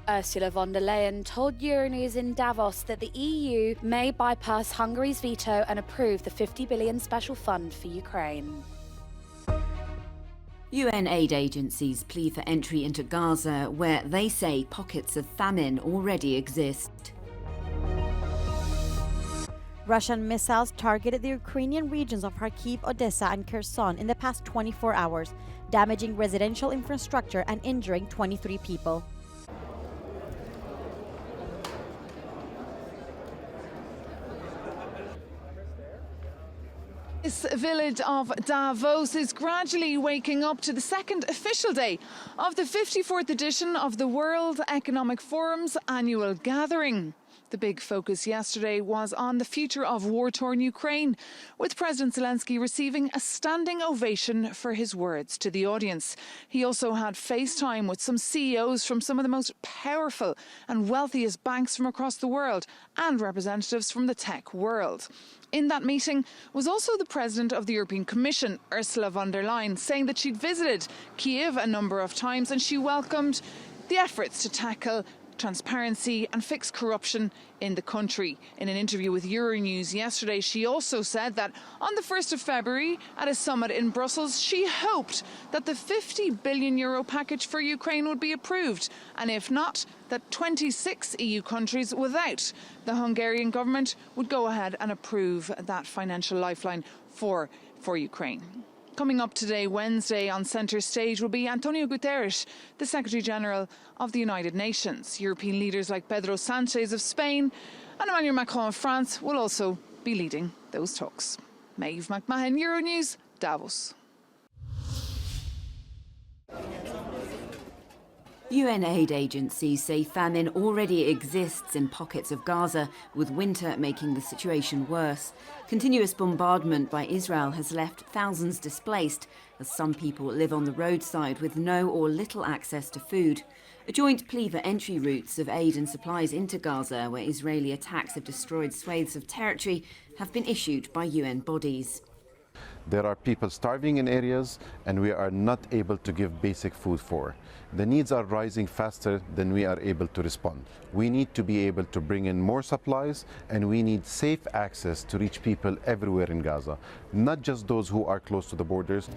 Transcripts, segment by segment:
Ursula von der Leyen told Euronews in Davos that the EU may bypass Hungary's veto and approve the 50 billion special fund for Ukraine. UN aid agencies plea for entry into Gaza, where they say pockets of famine already exist. Russian missiles targeted the Ukrainian regions of Kharkiv, Odessa and Kherson in the past 24 hours, damaging residential infrastructure and injuring 23 people. This village of Davos is gradually waking up to the second official day of the 54th edition of the World Economic Forum's annual gathering. The big focus yesterday was on the future of war-torn Ukraine, with President Zelensky receiving a standing ovation for his words to the audience. He also had FaceTime with some CEOs from some of the most powerful and wealthiest banks from across the world and representatives from the tech world. In that meeting was also the President of the European Commission, Ursula von der Leyen, saying that she'd visited Kiev a number of times and she welcomed the efforts to tackle transparency and fix corruption in the country. In an interview with Euronews yesterday, she also said that on the 1st of February at a summit in Brussels, she hoped that the €50 billion package for Ukraine would be approved, and if not, that 26 EU countries without the Hungarian government would go ahead and approve that financial lifeline for Ukraine. Coming up today, Wednesday, on centre stage will be Antonio Guterres, the Secretary-General of the United Nations. European leaders like Pedro Sanchez of Spain and Emmanuel Macron of France will also be leading those talks. Maeve McMahon, Euronews, Davos. UN aid agencies say famine already exists in pockets of Gaza, with winter making the situation worse. Continuous bombardment by Israel has left thousands displaced, as some people live on the roadside with no or little access to food. A joint plea for entry routes of aid and supplies into Gaza, where Israeli attacks have destroyed swathes of territory, have been issued by UN bodies. There are people starving in areas and we are not able to give basic food for. The needs are rising faster than we are able to respond. We need to be able to bring in more supplies, and we need safe access to reach people everywhere in Gaza, not just those who are close to the borders.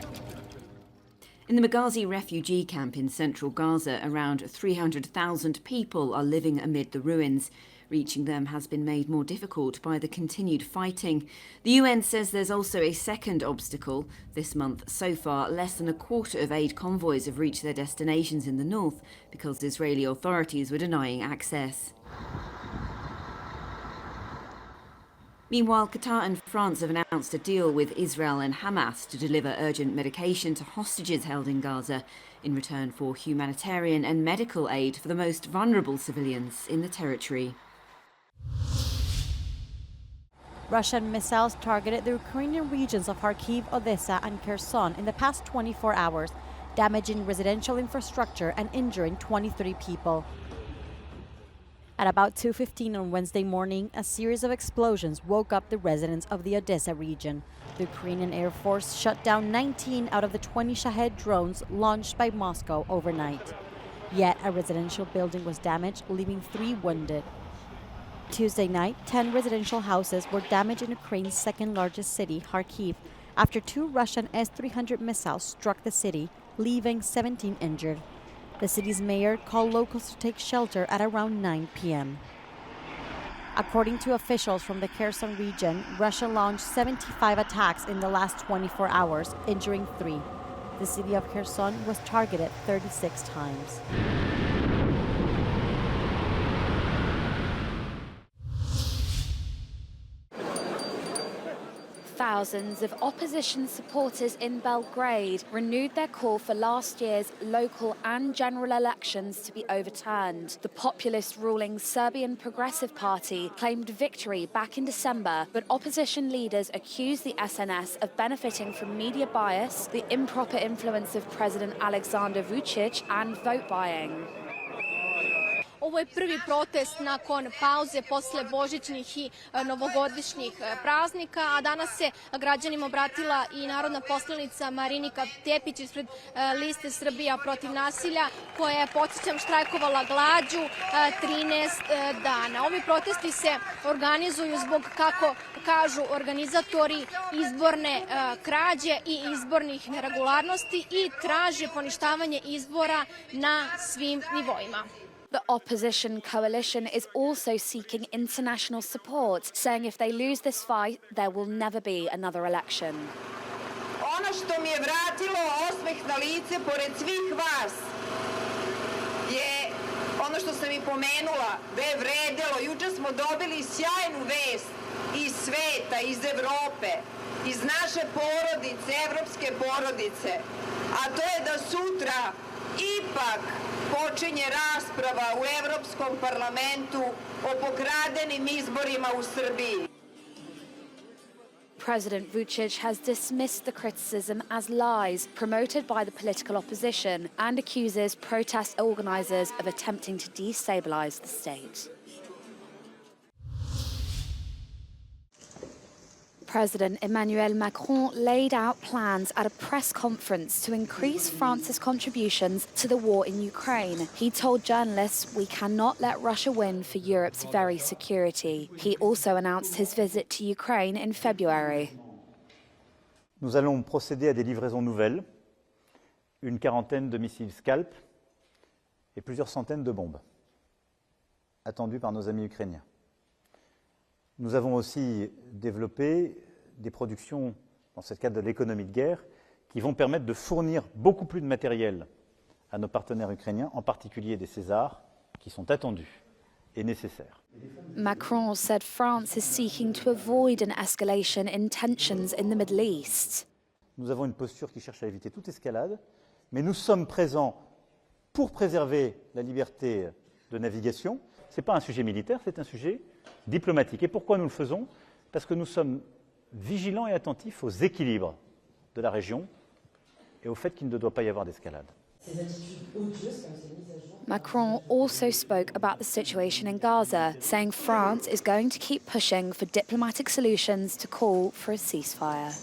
In the Maghazi refugee camp in central Gaza, around 300,000 people are living amid the ruins. Reaching them has been made more difficult by the continued fighting. The UN says there's also a second obstacle. This month, so far, less than a quarter of aid convoys have reached their destinations in the north because Israeli authorities were denying access. Meanwhile, Qatar and France have announced a deal with Israel and Hamas to deliver urgent medication to hostages held in Gaza in return for humanitarian and medical aid for the most vulnerable civilians in the territory. Russian missiles targeted the Ukrainian regions of Kharkiv, Odessa and Kherson in the past 24 hours, damaging residential infrastructure and injuring 23 people. At about 2:15 on Wednesday morning, a series of explosions woke up the residents of the Odessa region. The Ukrainian Air Force shut down 19 out of the 20 Shahed drones launched by Moscow overnight. Yet a residential building was damaged, leaving 3 wounded. Tuesday night, 10 residential houses were damaged in Ukraine's second largest city, Kharkiv, after 2 Russian S-300 missiles struck the city, leaving 17 injured. The city's mayor called locals to take shelter at around 9 p.m. According to officials from the Kherson region, Russia launched 75 attacks in the last 24 hours, injuring 3. The city of Kherson was targeted 36 times. Thousands of opposition supporters in Belgrade renewed their call for last year's local and general elections to be overturned. The populist ruling Serbian Progressive Party claimed victory back in December, but opposition leaders accused the SNS of benefiting from media bias, the improper influence of President Alexander Vučić, and vote buying. Ovo je prvi protest nakon pauze posle božićnih i novogodišnjih praznika, a danas se građanima obratila i narodna poslanica Marinika Tepić ispred liste Srbija protiv nasilja, koja je, podsjećam, štrajkovala glađu 13 dana. Ovi protesti se organizuju zbog, kako kažu organizatori, izborne krađe i izbornih neregularnosti i traže poništavanje izbora na svim nivoima. The opposition coalition is also seeking international support, saying if they lose this fight, there will never be another election. Ono što mi je vratilo osmeh na lice pored svih vas je ono što sam i pomenula, da je vredelo. Juče smo dobili sjajnu vest iz sveta, iz Evrope, iz naše porodice, evropske porodice, a to je da sutra ipak počinje rasprava u Evropskom parlamentu o pokradenim izborima u Srbiji. President Vučić has dismissed the criticism as lies promoted by the political opposition and accuses protest organisers of attempting to destabilise the state. President Emmanuel Macron laid out plans at a press conference to increase France's contributions to the war in Ukraine. He told journalists, "We cannot let Russia win for Europe's very security." He also announced his visit to Ukraine in February. Nous allons procéder à des livraisons nouvelles, une quarantaine de missiles Scalp et plusieurs centaines de bombes, attendues par nos amis ukrainiens. Nous avons aussi développé des productions, dans ce cadre de l'économie de guerre, qui vont permettre de fournir beaucoup plus de matériel à nos partenaires ukrainiens, en particulier des Césars, qui sont attendus et nécessaires. Macron said France is seeking to avoid an escalation in tensions in the Middle East. Nous avons une posture qui cherche à éviter toute escalade, mais nous sommes présents pour préserver la liberté de navigation. Ce n'est pas un sujet militaire, c'est un sujet diplomatique. Et pourquoi nous le faisons? Parce que nous sommes vigilants et attentifs aux équilibres de la région et au fait qu'il ne doit pas y avoir d'escalade. Macron also spoke about the situation in Gaza, saying France is going to keep pushing for diplomatic solutions to call for a ceasefire.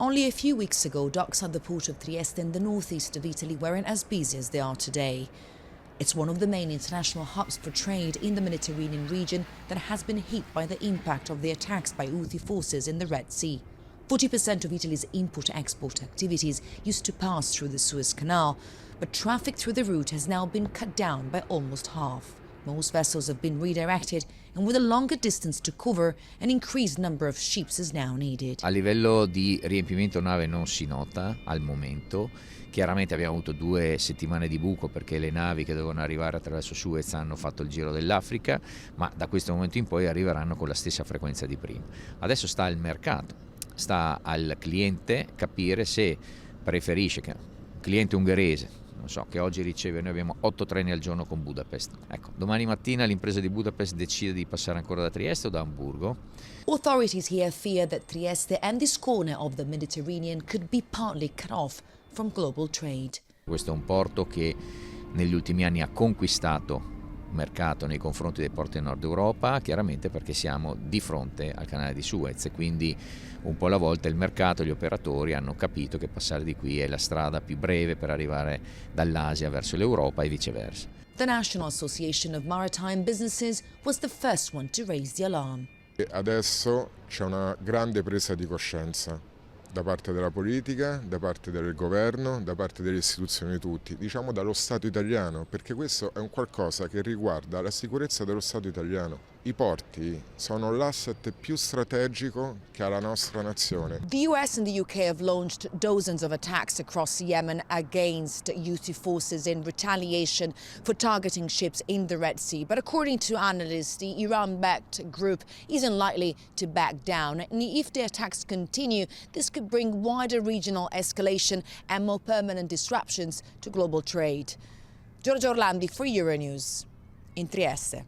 Only a few weeks ago, docks at the port of Trieste in the northeast of Italy weren't as busy as they are today. It's one of the main international hubs for trade in the Mediterranean region that has been hit by the impact of the attacks by Houthi forces in the Red Sea. 40% of Italy's import-export activities used to pass through the Suez Canal, but traffic through the route has now been cut down by almost half. Most vessels have been redirected, and with a longer distance to cover, an increased number of ships is now needed. A livello di riempimento nave non si nota al momento. Chiaramente abbiamo avuto 2 settimane di buco perché le navi che dovevano arrivare attraverso Suez hanno fatto il giro dell'Africa, ma da questo momento in poi arriveranno con la stessa frequenza di prima. Adesso sta al mercato, sta al cliente capire se preferisce, che cliente ungherese, non so, che oggi riceve, noi abbiamo 8 treni al giorno con Budapest. Ecco, domani mattina l'impresa di Budapest decide di passare ancora da Trieste o da Amburgo. Authorities here fear that Trieste and this corner of the Mediterranean could be partly cut off from global trade. Questo è un porto che negli ultimi anni ha conquistato mercato nei confronti dei porti del nord Europa, chiaramente perché siamo di fronte al canale di Suez e quindi un po' alla volta il mercato e gli operatori hanno capito che passare di qui è la strada più breve per arrivare dall'Asia verso l'Europa e viceversa. The National Association of Maritime Businesses was the first one to raise the alarm. Adesso c'è una grande presa di coscienza da parte della politica, da parte del governo, da parte delle istituzioni tutti, diciamo dallo Stato italiano, perché questo è un qualcosa che riguarda la sicurezza dello Stato italiano. I porti sono l'asset più strategico che ha la nostra nazione. The US and the UK have launched dozens of attacks across Yemen against Houthi forces in retaliation for targeting ships in the Red Sea. But according to analysts, the Iran-backed group isn't likely to back down. And if the attacks continue, this could bring wider regional escalation and more permanent disruptions to global trade. Giorgio Orlandi for Euronews in Trieste.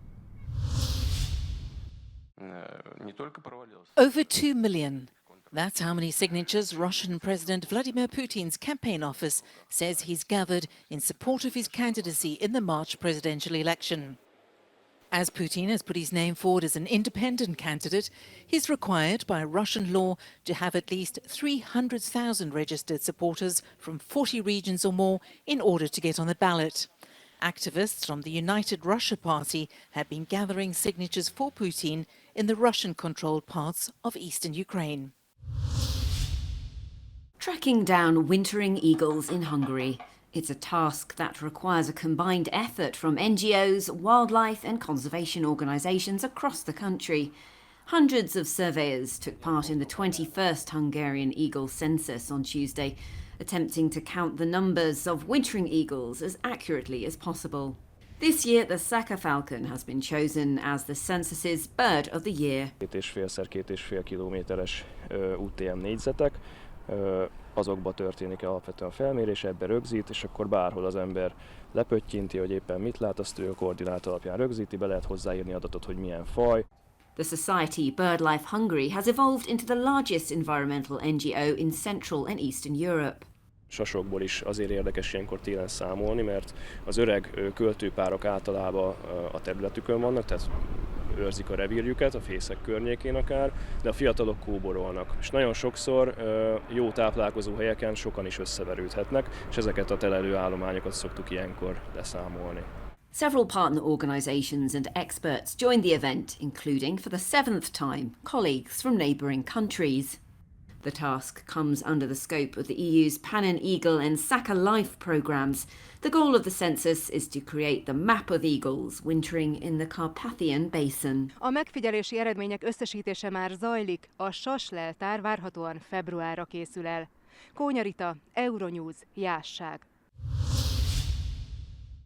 Over 2 million That's how many signatures Russian President Vladimir Putin's campaign office says he's gathered in support of his candidacy in the March presidential election. As Putin has put his name forward as an independent candidate, he's required by Russian law to have at least 300,000 registered supporters from 40 regions or more in order to get on the ballot. Activists from the United Russia Party have been gathering signatures for Putin in the Russian-controlled parts of eastern Ukraine. Tracking down wintering eagles in Hungary. It's a task that requires a combined effort from NGOs, wildlife and conservation organisations across the country. Hundreds of surveyors took part in the 21st Hungarian eagle census on Tuesday, attempting to count the numbers of wintering eagles as accurately as possible. This year, the Saka falcon has been chosen as the census's bird of the year. 2,5x2,5 kilométeres UTM négyzetek, azokba történik alapvetően a felmérés, ebbe rögzít, és akkor bárhol az ember lepöttyinti, hogy éppen mit lát, azt ő a koordinát alapján rögzíti, be lehet hozzáírni adatot, hogy milyen faj. The society BirdLife Hungary has evolved into the largest environmental NGO in Central and Eastern Europe. Sasokból is azért érdekes ilyenkor télen számolni, mert az öreg költőpárok általában a területükön vannak, tehát őrzik a revírjüket, a fészek környékén akár, de a fiatalok kóborolnak. És nagyon sokszor jó táplálkozó helyeken sokan is összeverődhetnek, és ezeket a telelő állományokat szoktuk ilyenkor leszámolni. Several partner organisations and experts joined the event, including, for the 7th time, colleagues from neighbouring countries. The task comes under the scope of the EU's Pan and Eagle and Saka Life programmes. The goal of the census is to create the map of eagles wintering in the Carpathian Basin. A megfigyelési eredmények összesítése már zajlik, a sas leltár várhatóan februárra készül el. Kónya Rita, Euronews, Jásság.